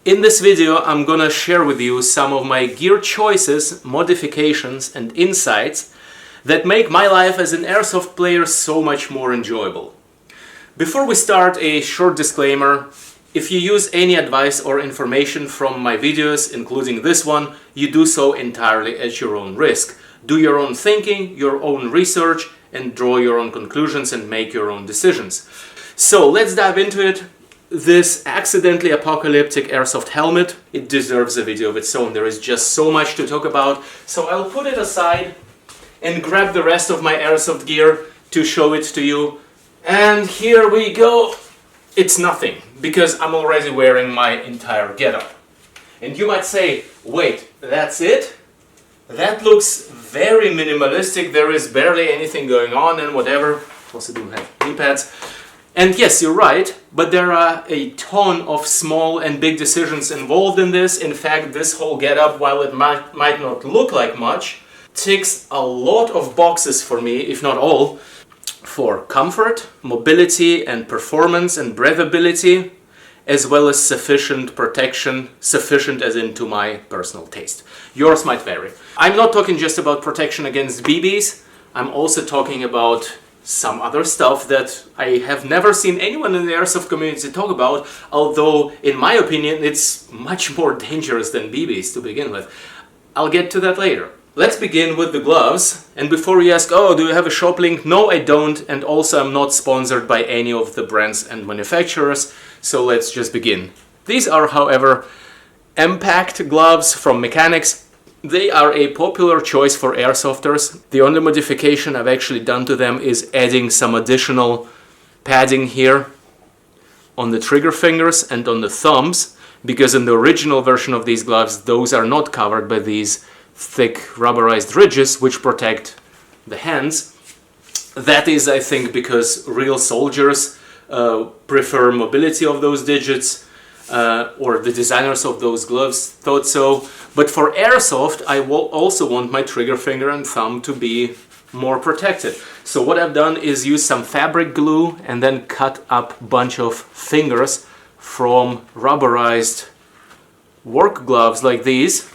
In this video, I'm gonna share with you some of my gear choices, modifications, and insights that make my life as an airsoft player so much more enjoyable. Before we start, a short disclaimer. If you use any advice or information from my videos, including this one, you do so entirely at your own risk. Do your own thinking, your own research, and draw your own conclusions and make your own decisions. So let's dive into it. This accidentally apocalyptic airsoft helmet, it deserves a video of its own. There is just so much to talk about. So I'll put it aside and grab the rest of my airsoft gear to show it to you. And here we go. It's nothing, because I'm already wearing my entire getup. And you might say, wait, that's it? That looks very minimalistic. There is barely anything going on and whatever. Also do have knee pads. And yes, you're right, but there are a ton of small and big decisions involved in this. In fact, this whole getup, while it might not look like much, ticks a lot of boxes for me, if not all, for comfort, mobility and performance and breathability, as well as sufficient protection, sufficient as in to my personal taste. Yours might vary. I'm not talking just about protection against BBs, I'm also talking about some other stuff that I have never seen anyone in the airsoft community talk about, although in my opinion it's much more dangerous than BBs to begin with. I'll get to that later. Let's begin with the gloves. And before you ask, oh, do you have a shop link? No, I don't, and also I'm not sponsored by any of the brands and manufacturers, so let's just begin. These are, however, M-Pact gloves from Mechanics. They are a popular choice for airsofters. The only modification I've actually done to them is adding some additional padding here on the trigger fingers and on the thumbs, because in the original version of these gloves, those are not covered by these thick rubberized ridges which protect the hands. That is, I think, because real soldiers prefer mobility of those digits, or the designers of those gloves thought so. But for airsoft, I will also want my trigger finger and thumb to be more protected. So what I've done is use some fabric glue and then cut up a bunch of fingers from rubberized work gloves like these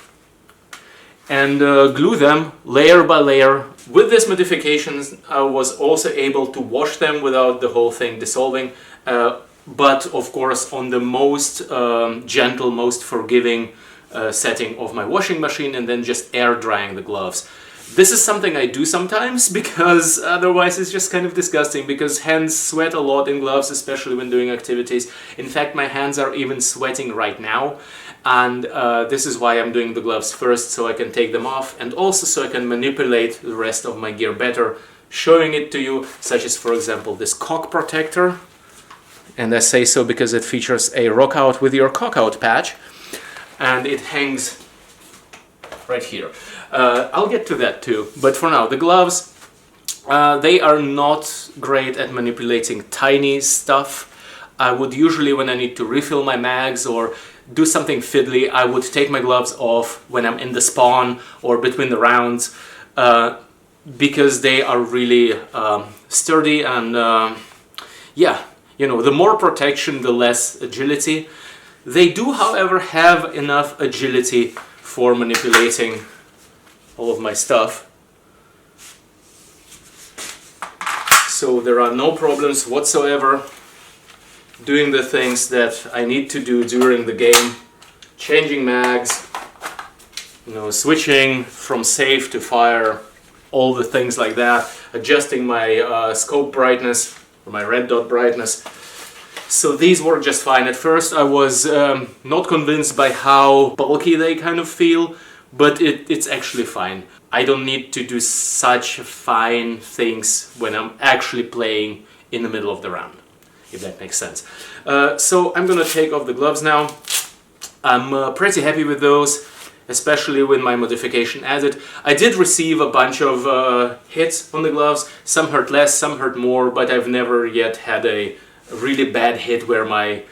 and glue them layer by layer. With these modifications, I was also able to wash them without the whole thing dissolving, but of course on the most gentle, most forgiving setting of my washing machine, and then just air drying the gloves. This is something I do sometimes because otherwise it's just kind of disgusting, because hands sweat a lot in gloves, especially when doing activities. In fact, my hands are even sweating right now, and this is why I'm doing the gloves first, so I can take them off and also so I can manipulate the rest of my gear better, showing it to you, such as for example this cock protector. And I say so because it features a rock out with your cock out patch, and it hangs right here. I'll get to that too, but for now, the gloves, they are not great at manipulating tiny stuff. I would usually, when I need to refill my mags or do something fiddly, I would take my gloves off when I'm in the spawn or between the rounds, because they are really sturdy and yeah, you know, the more protection, the less agility. They do, however, have enough agility for manipulating all of my stuff. So there are no problems whatsoever doing the things that I need to do during the game. Changing mags, you know, switching from safe to fire, all the things like that. Adjusting my scope brightness, or my red dot brightness. So these work just fine. At first I was not convinced by how bulky they kind of feel, but it's actually fine. I don't need to do such fine things when I'm actually playing in the middle of the round, if that makes sense. So I'm gonna take off the gloves now. I'm pretty happy with those, especially with my modification added. I did receive a bunch of hits on the gloves. Some hurt less, some hurt more, but I've never yet had a really bad hit where my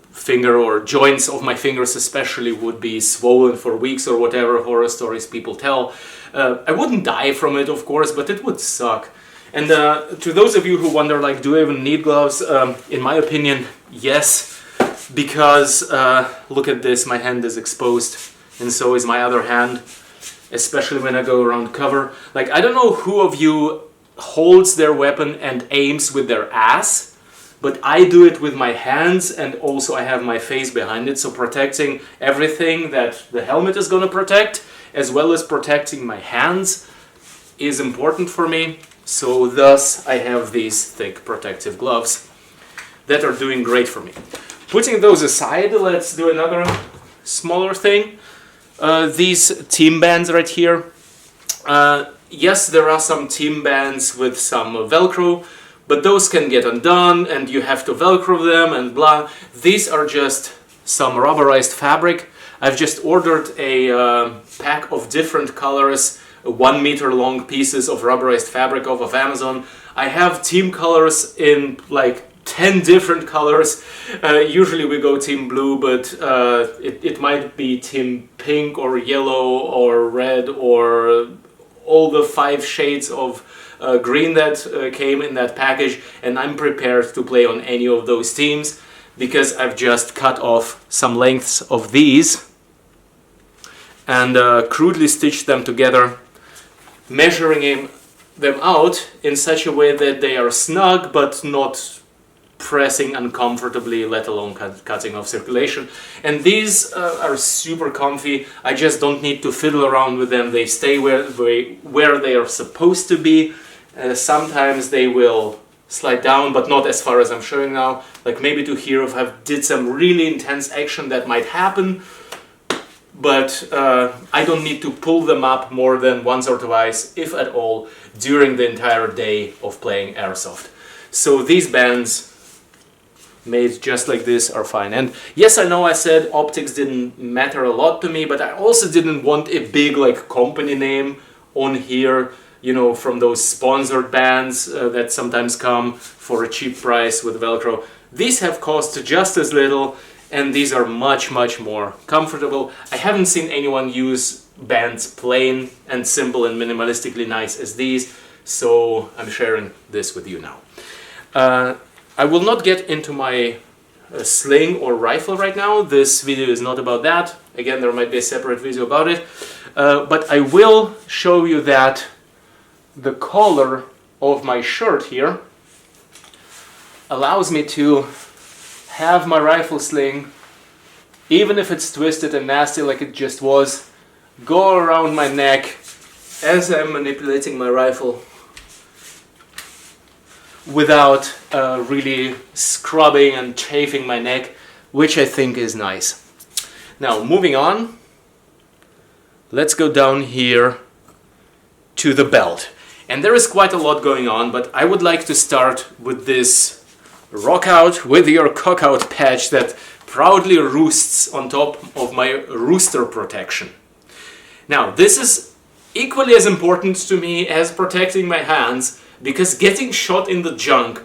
finger or joints of my fingers especially would be swollen for weeks or whatever horror stories people tell. I wouldn't die from it, of course, but it would suck. And to those of you who wonder, like, do I even need gloves? In my opinion, yes. because look at this, my hand is exposed, and so is my other hand, especially when I go around cover. Like, I don't know who of you holds their weapon and aims with their ass, but I do it with my hands, and also I have my face behind it, so protecting everything that the helmet is going to protect, as well as protecting my hands, is important for me. So thus I have these thick protective gloves that are doing great for me. Putting those aside, let's do another smaller thing. These team bands right here. Yes, there are some team bands with some Velcro, but those can get undone and you have to Velcro them and blah. These are just some rubberized fabric. I've just ordered a pack of different colors, 1 meter long pieces of rubberized fabric off of Amazon. I have team colors in like 10 different colors. Usually we go team blue, but it might be team pink or yellow or red or all the 5 shades of green that came in that package, and I'm prepared to play on any of those teams because I've just cut off some lengths of these and crudely stitched them together, measuring them out in such a way that they are snug but not pressing uncomfortably, let alone cutting off circulation. And these are super comfy. I just don't need to fiddle around with them. They stay where they are supposed to be. Sometimes they will slide down, but not as far as I'm showing now. Like maybe to here if I did some really intense action that might happen, but I don't need to pull them up more than once or twice, if at all, during the entire day of playing Airsoft. So these bands made just like this are fine. And yes, I know I said optics didn't matter a lot to me, but I also didn't want a big like company name on here, you know, from those sponsored bands that sometimes come for a cheap price with Velcro. These have cost just as little, and these are much more comfortable. I haven't seen anyone use bands plain and simple and minimalistically nice as these, so I'm sharing this with you now. I will not get into my sling or rifle right now. This video is not about that. Again, there might be a separate video about it. But I will show you that the collar of my shirt here allows me to have my rifle sling, even if it's twisted and nasty like it just was, go around my neck as I'm manipulating my rifle without really scrubbing and chafing my neck, which I think is nice. Now, moving on, let's go down here to the belt. And there is quite a lot going on, but I would like to start with this rock out with your cock out patch that proudly roosts on top of my rooster protection. Now, this is equally as important to me as protecting my hands, because getting shot in the junk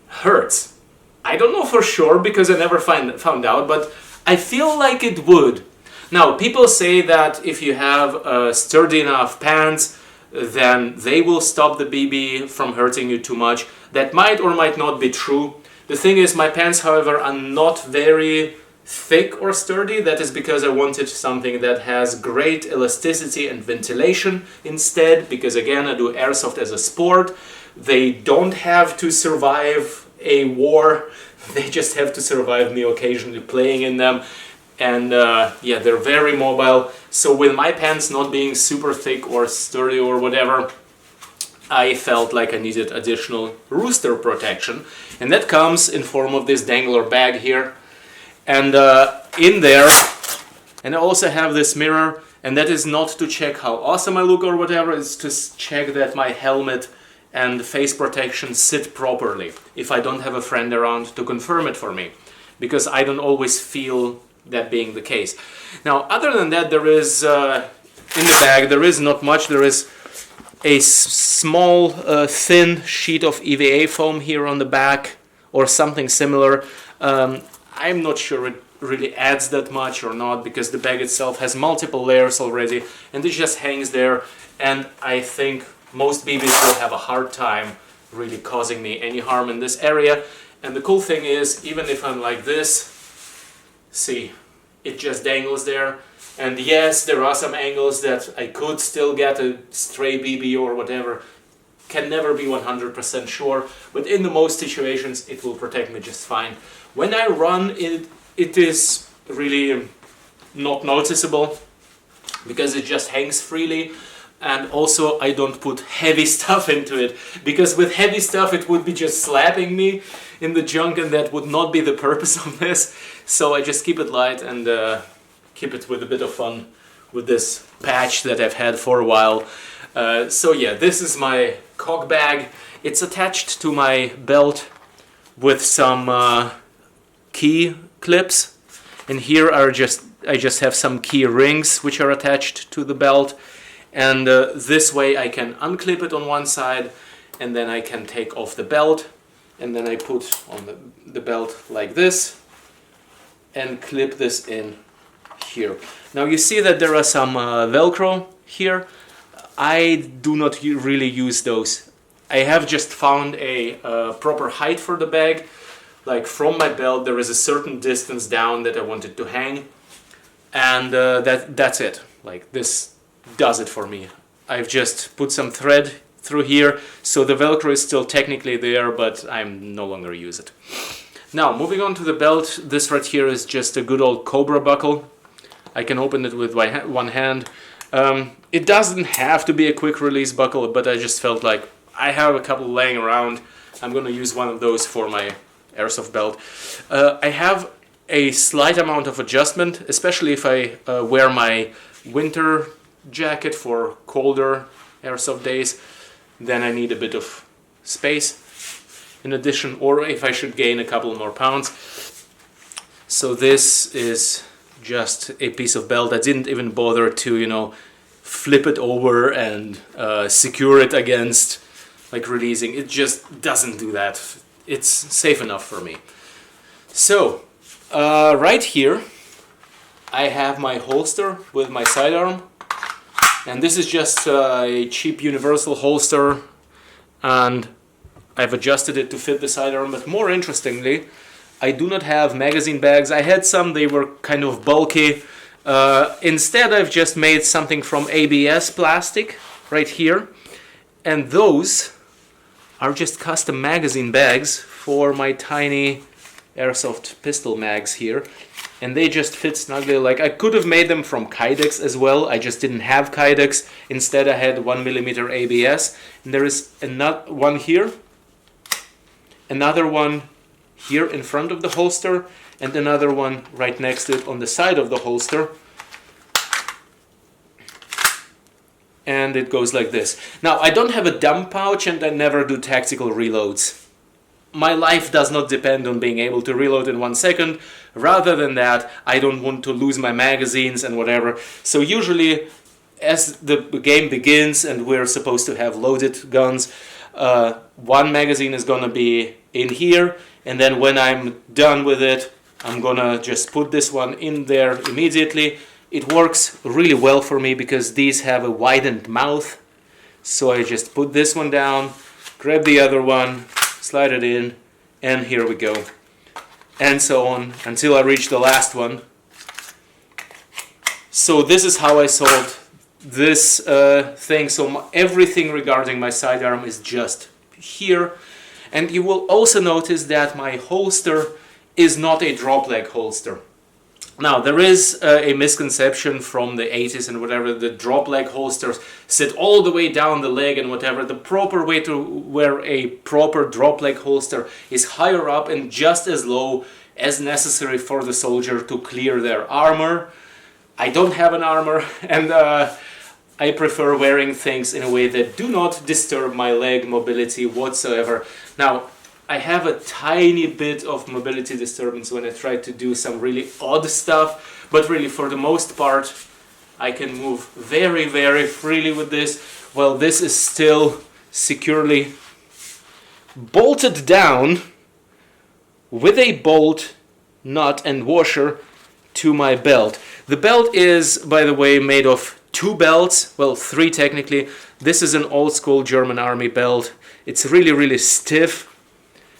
hurts. I don't know for sure because I never found out, but I feel like it would. Now, people say that if you have sturdy enough pants, then they will stop the BB from hurting you too much. That might or might not be true. The thing is, my pants, however, are not very thick or sturdy. That is because I wanted something that has great elasticity and ventilation instead, because again, I do airsoft as a sport. They don't have to survive a war, they just have to survive me occasionally playing in them. And yeah, they're very mobile. So with my pants not being super thick or sturdy or whatever, I felt like I needed additional rooster protection, and that comes in form of this dangler bag here. And in there, and I also have this mirror, and that is not to check how awesome I look or whatever, it's to check that my helmet and face protection sit properly, if I don't have a friend around to confirm it for me, because I don't always feel that being the case. Now, other than that, there is, in the bag, there is not much. There is a small, thin sheet of EVA foam here on the back, or something similar. I'm not sure it really adds that much or not, because the bag itself has multiple layers already, and it just hangs there, and I think most BBs will have a hard time really causing me any harm in this area. And the cool thing is, even if I'm like this, See, it just dangles there. And yes, there are some angles that I could still get a stray BB or whatever. Can never be 100% sure, but in the most situations it will protect me just fine. When I run, it is really not noticeable because it just hangs freely. And also I don't put heavy stuff into it, because with heavy stuff it would be just slapping me in the junk, and that would not be the purpose of this. So I just keep it light and keep it with a bit of fun with this patch that I've had for a while. So yeah, this is my cock bag. It's attached to my belt with some key clips, and here are I just have some key rings which are attached to the belt, and this way I can unclip it on one side, and then I can take off the belt, and then I put on the belt like this and clip this in here. Now you see that there are some Velcro here. I do not really use those. I have just found a proper height for the bag. Like from my belt there is a certain distance down that I want it to hang, and that's it. Like this does it for me. I've just put some thread through here, so the Velcro is still technically there, but I'm no longer use it. Now moving on to the belt, this right here is just a good old Cobra buckle. I can open it with one hand. It doesn't have to be a quick release buckle, but I just felt like I have a couple laying around. I'm gonna use one of those for my airsoft belt. I have a slight amount of adjustment, especially if I wear my winter jacket for colder airsoft days. Then I need a bit of space in addition, or if I should gain a couple more pounds. So this is just a piece of belt. I didn't even bother to, you know, flip it over and secure it against like releasing. It just doesn't do that. It's safe enough for me. So right here I have my holster with my sidearm, and this is just a cheap universal holster, and I've adjusted it to fit the sidearm. But more interestingly, I do not have magazine bags. I had some, they were kind of bulky. Instead I've just made something from ABS plastic right here, and those are just custom magazine bags for my tiny airsoft pistol mags here, and they just fit snugly. Like I could have made them from Kydex as well, I just didn't have Kydex. Instead I had 1mm ABS, and there is another one here, another one here in front of the holster, and another one right next to it on the side of the holster. And it goes like this. Now I don't have a dump pouch, and I never do tactical reloads. My life does not depend on being able to reload in 1 second. Rather than that, I don't want to lose my magazines and whatever. So usually as the game begins and we're supposed to have loaded guns, one magazine is gonna be in here, and then when I'm done with it, I'm gonna just put this one in there immediately. It works really well for me because these have a widened mouth. So I just put this one down, grab the other one, slide it in, and here we go. And so on until I reach the last one. So this is how I solved this thing. So everything regarding my sidearm is just here. And you will also notice that my holster is not a drop leg holster. Now, there is a misconception from the 80s and whatever, the drop leg holsters sit all the way down the leg and whatever. The proper way to wear a proper drop leg holster is higher up and just as low as necessary for the soldier to clear their armor. I don't have an armor, and I prefer wearing things in a way that do not disturb my leg mobility whatsoever. Now, I have a tiny bit of mobility disturbance when I try to do some really odd stuff, but really for the most part I can move very, very freely with this. Well, this is still securely bolted down with a bolt, nut and washer to my belt. The belt is, by the way, made of 2 belts, well 3 technically. This is an old school German army belt. It's really, really stiff,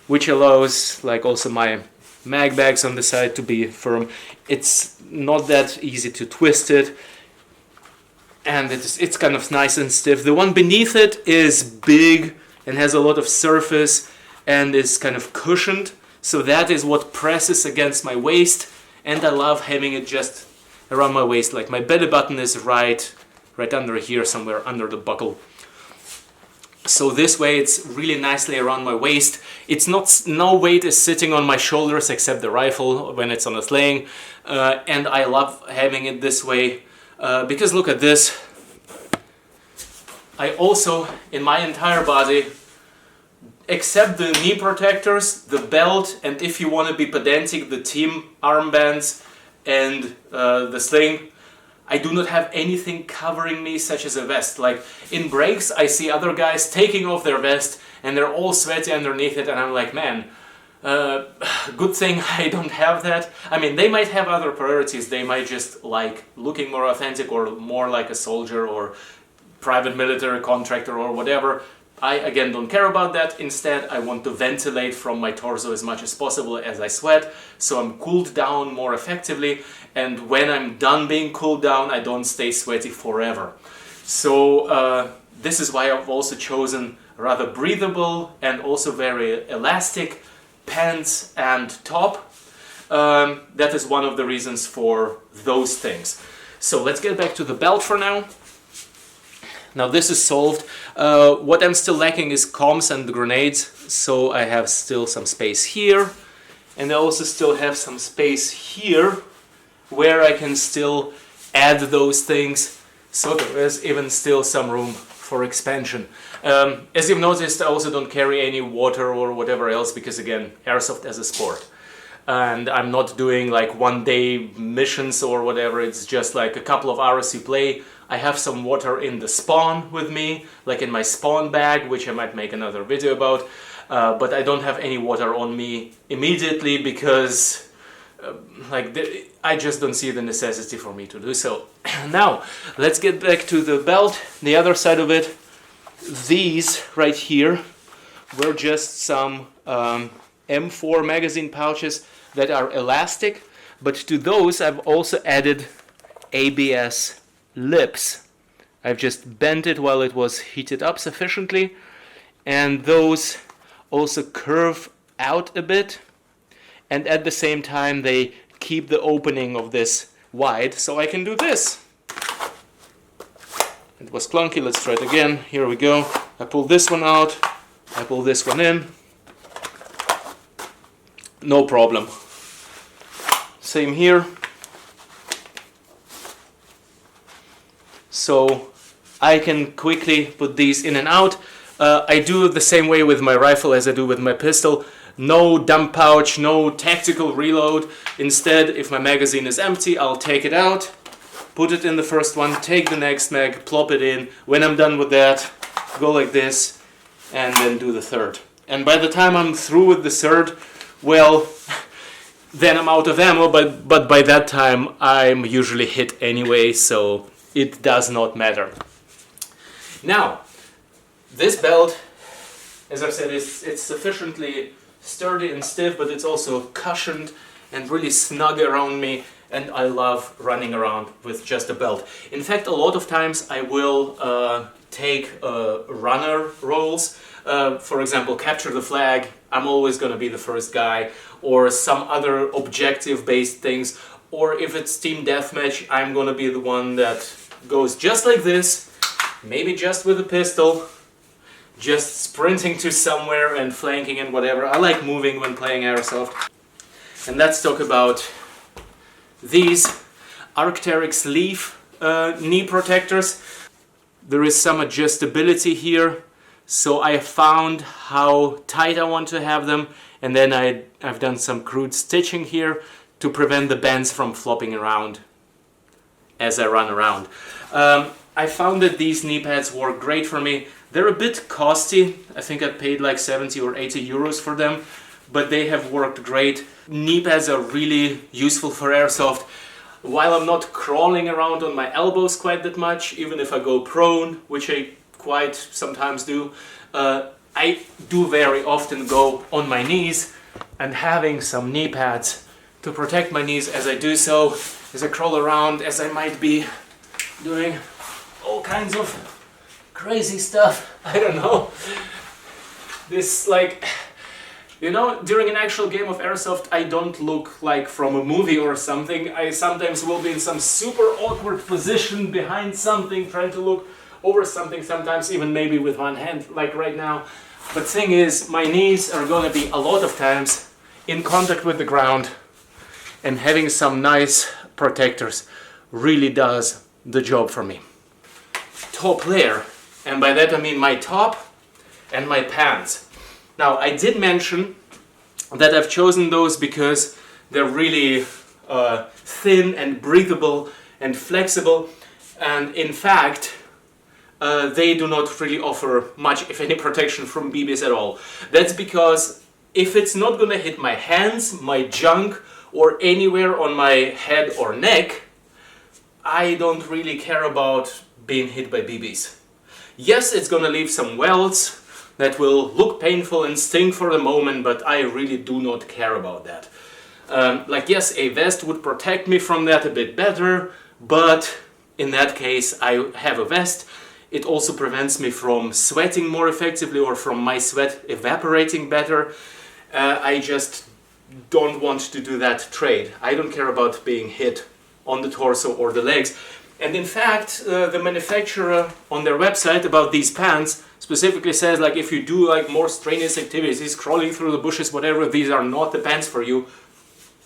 which allows like also my mag bags on the side to be firm. It's not that easy to twist it, and it's kind of nice and stiff. The one beneath it is big and has a lot of surface and is kind of cushioned, so that is what presses against my waist, and I love having it just around my waist. Like my belly button is right under here, somewhere under the buckle. So this way it's really nicely around my waist. It's not, no weight is sitting on my shoulders except the rifle when it's on a sling, and I love having it this way because look at this. I also, in my entire body, except the knee protectors, the belt, and if you want to be pedantic, the team armbands and the sling, I do not have anything covering me such as a vest. Like in breaks, I see other guys taking off their vest and they're all sweaty underneath it, and I'm like, man, good thing I don't have that. I mean, they might have other priorities. They might just like looking more authentic or more like a soldier or private military contractor or whatever. I again don't care about that. Instead, I want to ventilate from my torso as much as possible as I sweat, so I'm cooled down more effectively, and when I'm done being cooled down, I don't stay sweaty forever. So this is why I've also chosen rather breathable and also very elastic pants and top. That is one of the reasons for those things. So let's get back to the belt for now. Now this is solved. What I'm still lacking is comms and grenades, so I have still some space here, and I also still have some space here where I can still add those things, so there is even still some room for expansion. As you've noticed, I also don't carry any water or whatever else because again, airsoft as a sport. And I'm not doing like one-day missions or whatever, it's just like a couple of hours you play. I have some water in the spawn with me, like in my spawn bag, which I might make another video about, but I don't have any water on me immediately because I just don't see the necessity for me to do so. Now, let's get back to the belt, the other side of it. These right here were just some M4 magazine pouches that are elastic, but to those I've also added ABS lips. I've just bent it while it was heated up sufficiently, and those also curve out a bit, and at the same time they keep the opening of this wide, so I can do this. It was clunky, let's try it again. Here we go. I pull this one out, I pull this one in. No problem. Same here. So I can quickly put these in and out. I do it the same way with my rifle as I do with my pistol. No dump pouch, no tactical reload. Instead, if my magazine is empty, I'll take it out, put it in the first one, take the next mag, plop it in. When I'm done with that, go like this, and then do the third. And by the time I'm through with the third, well, then I'm out of ammo, but by that time I'm usually hit anyway, so it does not matter. Now, this belt, as I've said, it's sufficiently sturdy and stiff, but it's also cushioned and really snug around me, and I love running around with just a belt. In fact, a lot of times I will take runner roles. For example, capture the flag, I'm always going to be the first guy, or some other objective-based things, or if it's team deathmatch, I'm going to be the one that goes just like this, maybe just with a pistol, just sprinting to somewhere and flanking and whatever. I like moving when playing airsoft. And let's talk about these Arc'teryx Leaf knee protectors. There is some adjustability here, so I found how tight I want to have them, and then I've done some crude stitching here to prevent the bands from flopping around as I run around. I found that these knee pads work great for me. They're a bit costly. I think I paid like 70 or 80 euros for them, but they have worked great. Knee pads are really useful for airsoft. While I'm not crawling around on my elbows quite that much, even if I go prone, which I quite sometimes do, I do very often go on my knees, and having some knee pads to protect my knees as I do so, as I crawl around, as I might be doing all kinds of crazy stuff. I don't know. This, like, you know, during an actual game of Airsoft, I don't look like from a movie or something. I sometimes will be in some super awkward position behind something, trying to look over something, sometimes even maybe with one hand, like right now. But thing is, my knees are gonna be a lot of times in contact with the ground, and having some nice protectors really does the job for me. Top layer, and by that I mean my top and my pants. Now, I did mention that I've chosen those because they're really thin and breathable and flexible, and in fact they do not really offer much, if any, protection from BBs at all. That's because if it's not gonna hit my hands, my junk, or anywhere on my head or neck, I don't really care about being hit by BBs. Yes, it's gonna leave some welts that will look painful and sting for the moment, but I really do not care about that. Like, yes, a vest would protect me from that a bit better, but in that case I have a vest. It also prevents me from sweating more effectively or from my sweat evaporating better. I just don't want to do that trade. I don't care about being hit on the torso or the legs. And in fact, the manufacturer on their website about these pants specifically says, like, if you do like more strenuous activities, crawling through the bushes, whatever, these are not the pants for you.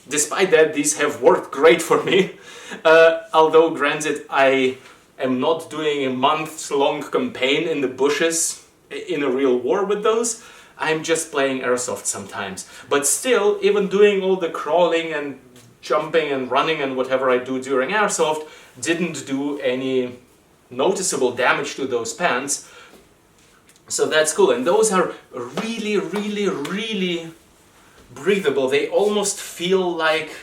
Despite that, these have worked great for me. Although granted, I am not doing a months-long campaign in the bushes in a real war with those. I'm just playing Airsoft sometimes. But still, even doing all the crawling and jumping and running and whatever I do during Airsoft didn't do any noticeable damage to those pants. So that's cool. And those are really, really, really breathable. They almost feel like,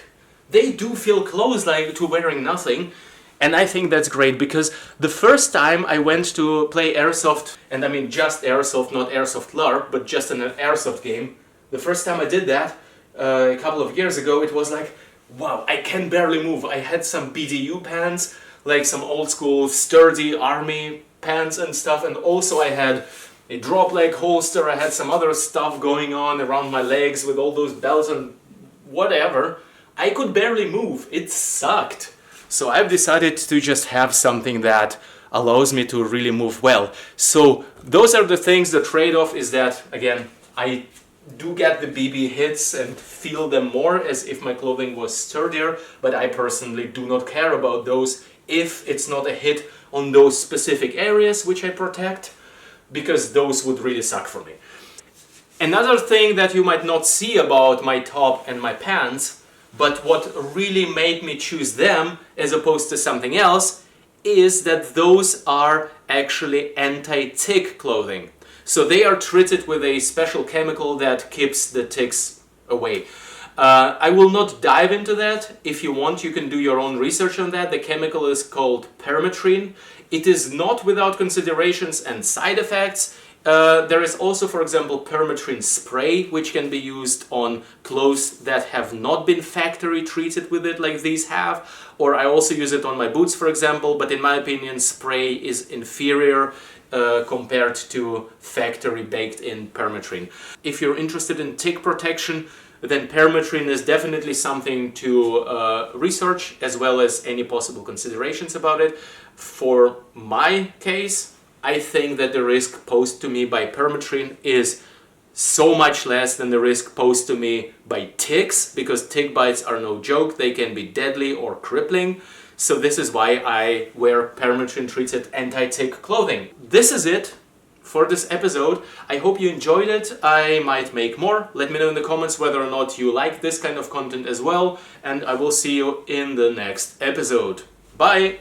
they do feel close, like to wearing nothing. And I think that's great, because the first time I went to play Airsoft, and I mean just Airsoft, not Airsoft LARP, but just an Airsoft game, the first time I did that a couple of years ago, it was like, wow, I can barely move. I had some BDU pants, like some old school sturdy army pants and stuff, and also I had a drop leg holster, I had some other stuff going on around my legs with all those belts and whatever. I could barely move. It sucked. So I've decided to just have something that allows me to really move well. So those are the things. The trade-off is that, again, I do get the BB hits and feel them more as if my clothing was sturdier, but I personally do not care about those if it's not a hit on those specific areas which I protect, because those would really suck for me. Another thing that you might not see about my top and my pants, but what really made me choose them as opposed to something else, is that those are actually anti-tick clothing. So they are treated with a special chemical that keeps the ticks away. I will not dive into that. If you want, you can do your own research on that. The chemical is called permethrin. It is not without considerations and side effects. There is also, for example, permethrin spray, which can be used on clothes that have not been factory treated with it like these have. Or I also use it on my boots, for example, but in my opinion, spray is inferior compared to factory baked in permethrin. If you're interested in tick protection, then permethrin is definitely something to research, as well as any possible considerations about it. For my case, I think that the risk posed to me by permethrin is so much less than the risk posed to me by ticks, because tick bites are no joke. They can be deadly or crippling. So this is why I wear permethrin treated anti-tick clothing. This is it for this episode. I hope you enjoyed it. I might make more. Let me know in the comments whether or not you like this kind of content as well, and I will see you in the next episode. Bye!